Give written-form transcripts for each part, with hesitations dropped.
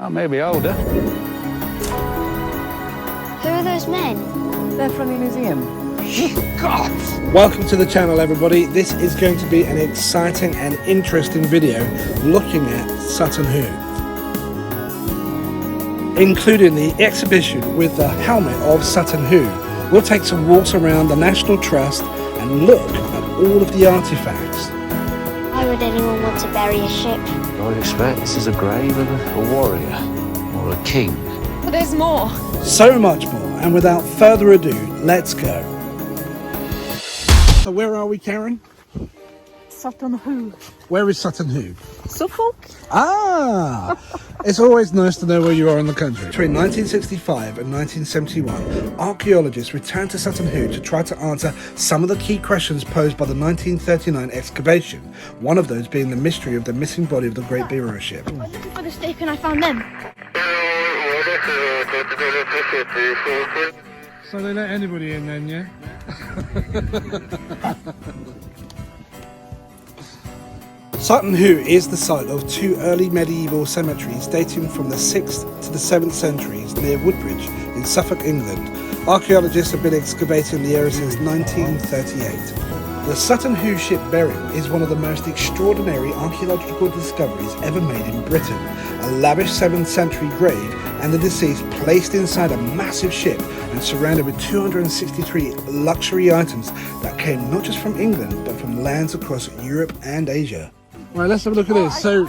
Oh, maybe older. Who are those men? They're from the museum. God! Welcome to the channel, everybody. This is going to be an exciting and interesting video looking at Sutton Hoo, including the exhibition with the helmet of Sutton Hoo. We'll take some walks around the National Trust and look at all of the artifacts. Why would anyone want to bury a ship? I would expect this is a grave of a warrior or a king. But there's more. So much more, and without further ado, let's go. So where are we, Karen? Sutton Hoo. Where is Sutton Hoo? Suffolk? Ah! It's always nice to know where you are in the country. Between 1965 and 1971, archaeologists returned to Sutton Hoo to try to answer some of the key questions posed by the 1939 excavation, one of those being the mystery of the missing body of the Great Bearer ship. I was looking for the stake and I found them. So they let anybody in then, yeah? Sutton Hoo is the site of two early medieval cemeteries dating from the 6th to the 7th centuries near Woodbridge in Suffolk, England. Archaeologists have been excavating the area since 1938. The Sutton Hoo ship burial is one of the most extraordinary archaeological discoveries ever made in Britain. A lavish 7th century grave and the deceased placed inside a massive ship and surrounded with 263 luxury items that came not just from England but from lands across Europe and Asia. Right, let's have a look at this. So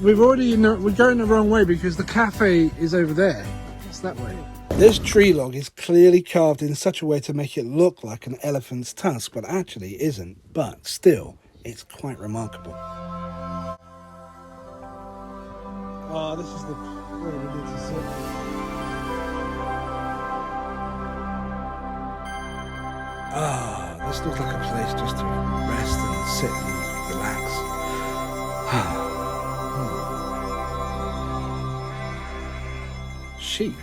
we're going the wrong way because the cafe is over there. It's that way. This tree log is clearly carved in such a way to make it look like an elephant's tusk, but actually isn't. But still, it's quite remarkable. Oh, this is the where we need to sit. Ah, this looks like a place just to rest and sit and relax. Sheep.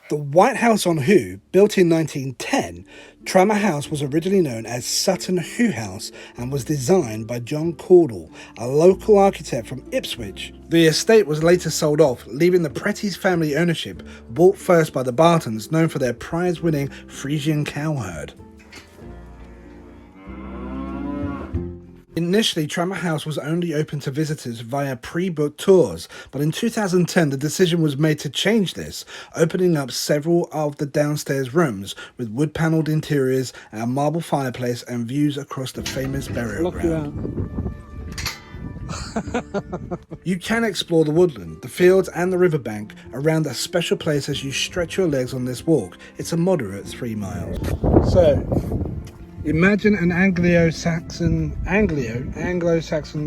The White House on Hoo, built in 1910, Tranmer House was originally known as Sutton Hoo House and was designed by John Caudle, a local architect from Ipswich. The estate was later sold off, leaving the Pretty's family ownership, bought first by the Bartons, known for their prize-winning Frisian cow herd. Initially, Tranmer House was only open to visitors via pre-booked tours, but in 2010 the decision was made to change this, opening up several of the downstairs rooms with wood-panelled interiors, a marble fireplace and views across the famous burial ground. You can explore the woodland, the fields and the riverbank around a special place as you stretch your legs on this walk. It's a moderate 3 miles. So, imagine an Anglo-Saxon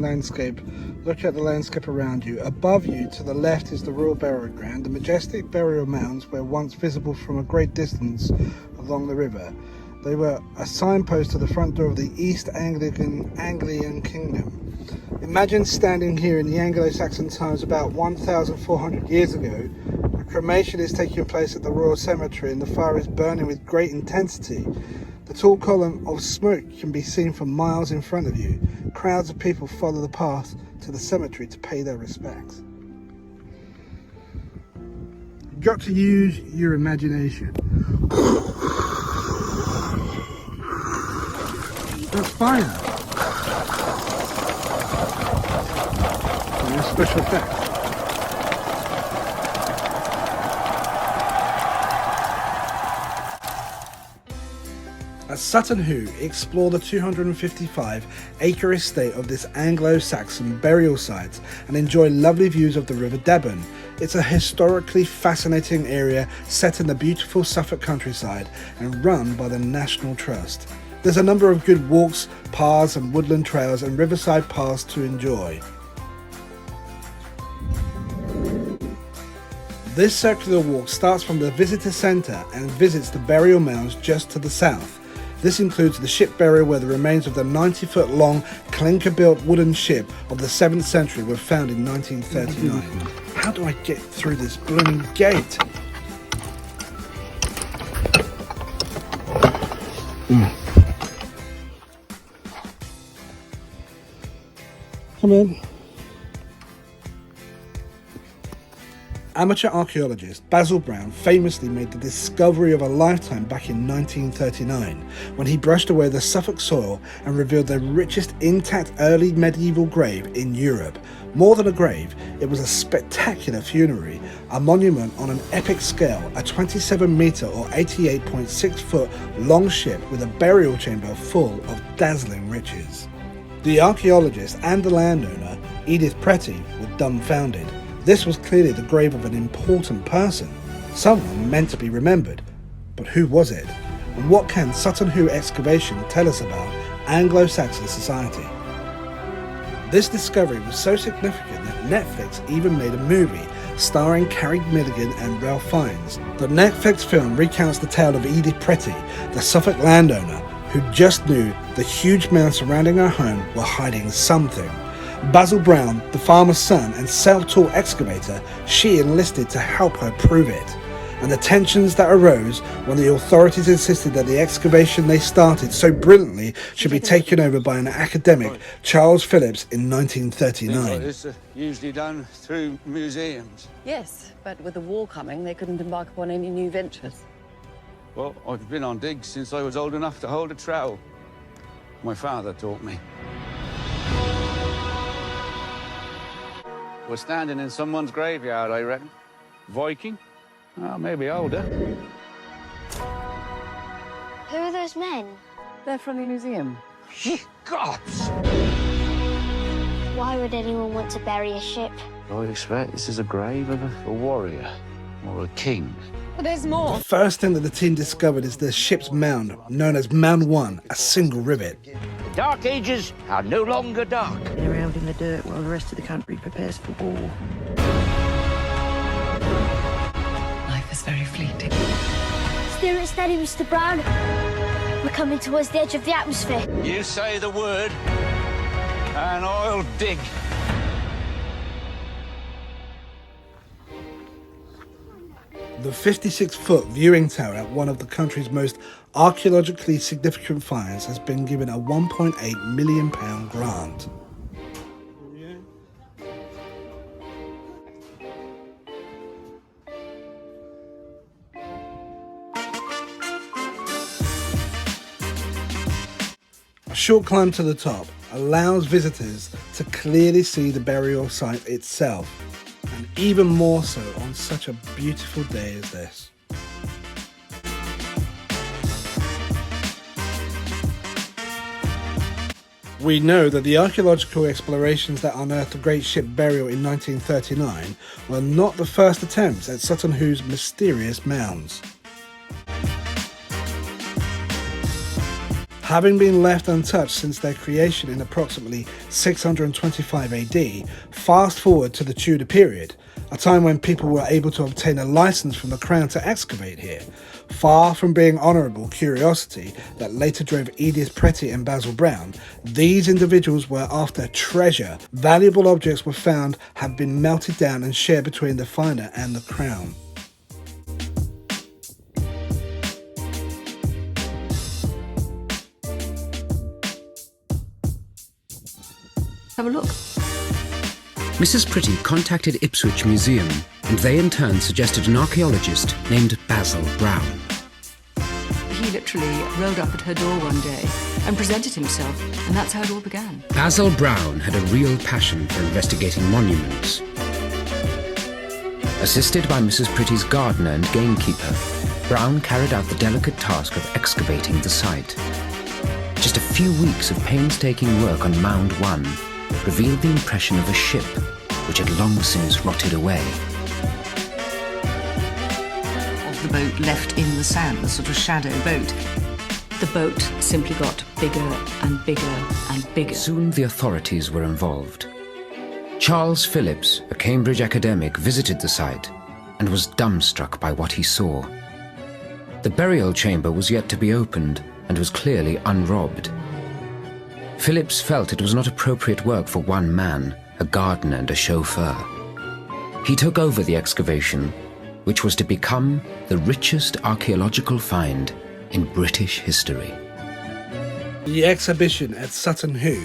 landscape. Look at the landscape around you. Above you, to the left, is the royal burial ground, the majestic burial mounds were once visible from a great distance along the river. They were a signpost to the front door of the East Anglian Kingdom. Imagine standing here in the Anglo-Saxon times about 1,400 years ago. A cremation is taking place at the Royal Cemetery and the fire is burning with great intensity. The tall column of smoke can be seen for miles in front of you. Crowds of people follow the path to the cemetery to pay their respects. You've got to use your imagination. That's fire. And a special effect. At Sutton Hoo, explore the 255-acre estate of this Anglo-Saxon burial site and enjoy lovely views of the River Deben. It's a historically fascinating area set in the beautiful Suffolk countryside and run by the National Trust. There's a number of good walks, paths and woodland trails and riverside paths to enjoy. This circular walk starts from the visitor centre and visits the burial mounds just to the south. This includes the ship burial where the remains of the 90-foot long clinker-built wooden ship of the 7th century were found in 1939. How do I get through this blooming gate? Come in. Amateur archaeologist Basil Brown famously made the discovery of a lifetime back in 1939 when he brushed away the Suffolk soil and revealed the richest intact early medieval grave in Europe. More than a grave, it was a spectacular funerary, a monument on an epic scale, a 27 metre or 88.6 foot long ship with a burial chamber full of dazzling riches. The archaeologist and the landowner, Edith, were dumbfounded. This was clearly the grave of an important person, someone meant to be remembered. But who was it? And what can Sutton Hoo excavation tell us about Anglo-Saxon society? This discovery was so significant that Netflix even made a movie starring Carey and Ralph Fiennes. The Netflix film recounts the tale of Edith, the Suffolk landowner, who just knew the huge mounds surrounding her home were hiding something. Basil Brown, the farmer's son and self-taught excavator, she enlisted to help her prove it. And the tensions that arose when the authorities insisted that the excavation they started so brilliantly should be taken over by an academic, Charles Phillips, in 1939. Things like this are usually done through museums. Yes, but with the war coming, they couldn't embark upon any new ventures. Well, I've been on digs since I was old enough to hold a trowel. My father taught me. We're standing in someone's graveyard, I reckon. Viking? Oh, maybe older. Who are those men? They're from the museum. Ye gods! Why would anyone want to bury a ship? I would expect this is a grave of a warrior or a king. But there's more. The first thing that the team discovered is the ship's mound, known as Mound 1, a single rivet. The Dark Ages are no longer dark. Around in the dirt while the rest of the country prepares for war. Life is very fleeting. Steer it steady, Mr. Brown. We're coming towards the edge of the atmosphere. You say the word, and I'll dig. The 56-foot viewing tower at one of the country's most archaeologically significant finds has been given a £1.8 million grant. A short climb to the top allows visitors to clearly see the burial site itself, and even more so on such a beautiful day as this. We know that the archaeological explorations that unearthed the great ship burial in 1939 were not the first attempts at Sutton Hoo's mysterious mounds. Having been left untouched since their creation in approximately 625 AD, fast forward to the Tudor period, a time when people were able to obtain a license from the Crown to excavate here. Far from being honourable curiosity that later drove Edith and Basil Brown, these individuals were after treasure. Valuable objects were found have been melted down and shared between the finder and the Crown. Have a look. Mrs. Pretty contacted Ipswich Museum, and they in turn suggested an archaeologist named Basil Brown. He literally rolled up at her door one day and presented himself, and that's how it all began. Basil Brown had a real passion for investigating monuments. Assisted by Mrs. Pretty's gardener and gamekeeper, Brown carried out the delicate task of excavating the site. Just a few weeks of painstaking work on Mound 1 revealed the impression of a ship which had long since rotted away. Of the boat left in the sand, the sort of shadow boat. The boat simply got bigger and bigger and bigger. Soon the authorities were involved. Charles Phillips, a Cambridge academic, visited the site and was dumbstruck by what he saw. The burial chamber was yet to be opened and was clearly unrobbed. Phillips felt it was not appropriate work for one man, a gardener and a chauffeur. He took over the excavation, which was to become the richest archaeological find in British history. The exhibition at Sutton Hoo.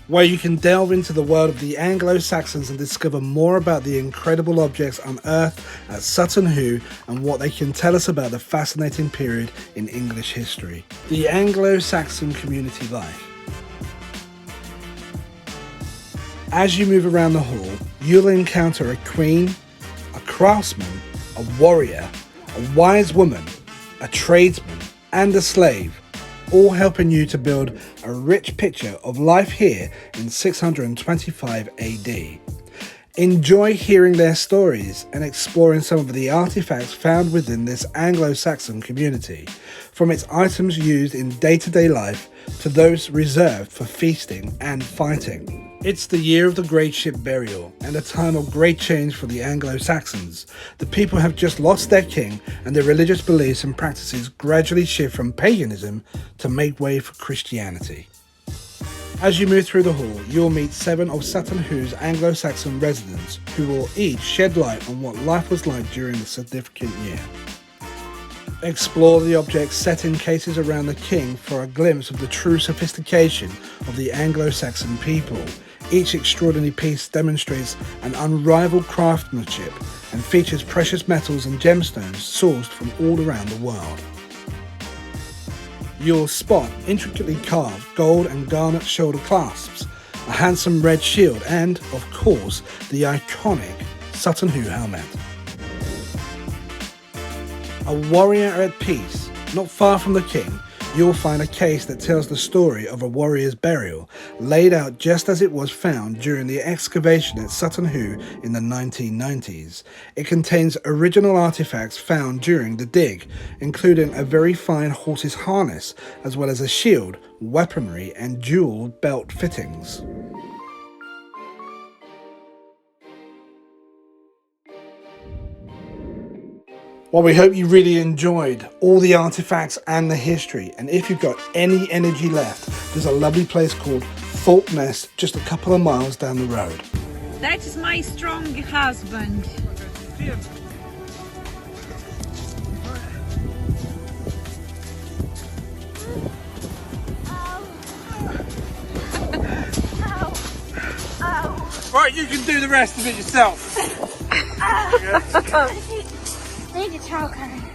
where you can delve into the world of the Anglo-Saxons and discover more about the incredible objects unearthed at Sutton Hoo and what they can tell us about the fascinating period in English history. The Anglo-Saxon community life. As you move around the hall, you'll encounter a queen, a craftsman, a warrior, a wise woman, a tradesman, and a slave, all helping you to build a rich picture of life here in 625 AD. Enjoy hearing their stories and exploring some of the artifacts found within this Anglo-Saxon community, from its items used in day-to-day life to those reserved for feasting and fighting. It's the year of the great ship burial and a time of great change for the Anglo-Saxons. The people have just lost their king, and their religious beliefs and practices gradually shift from paganism to make way for Christianity. As you move through the hall, you'll meet 7 of Sutton Hoo's Anglo-Saxon residents who will each shed light on what life was like during the significant year. Explore the objects set in cases around the king for a glimpse of the true sophistication of the Anglo-Saxon people. Each extraordinary piece demonstrates an unrivaled craftsmanship and features precious metals and gemstones sourced from all around the world. You'll spot intricately carved gold and garnet shoulder clasps, a handsome red shield, and, of course, the iconic Sutton Hoo helmet. A warrior at peace. Not far from the king, you'll find a case that tells the story of a warrior's burial, laid out just as it was found during the excavation at Sutton Hoo in the 1990s. It contains original artifacts found during the dig, including a very fine horse's harness, as well as a shield, weaponry, and jewel belt fittings. Well, we hope you really enjoyed all the artifacts and the history, and if you've got any energy left, there's a lovely place called Thorpe Nest just a couple of miles down the road. That is my strong husband. Right, you can do the rest of it yourself. Need a towel, Karen.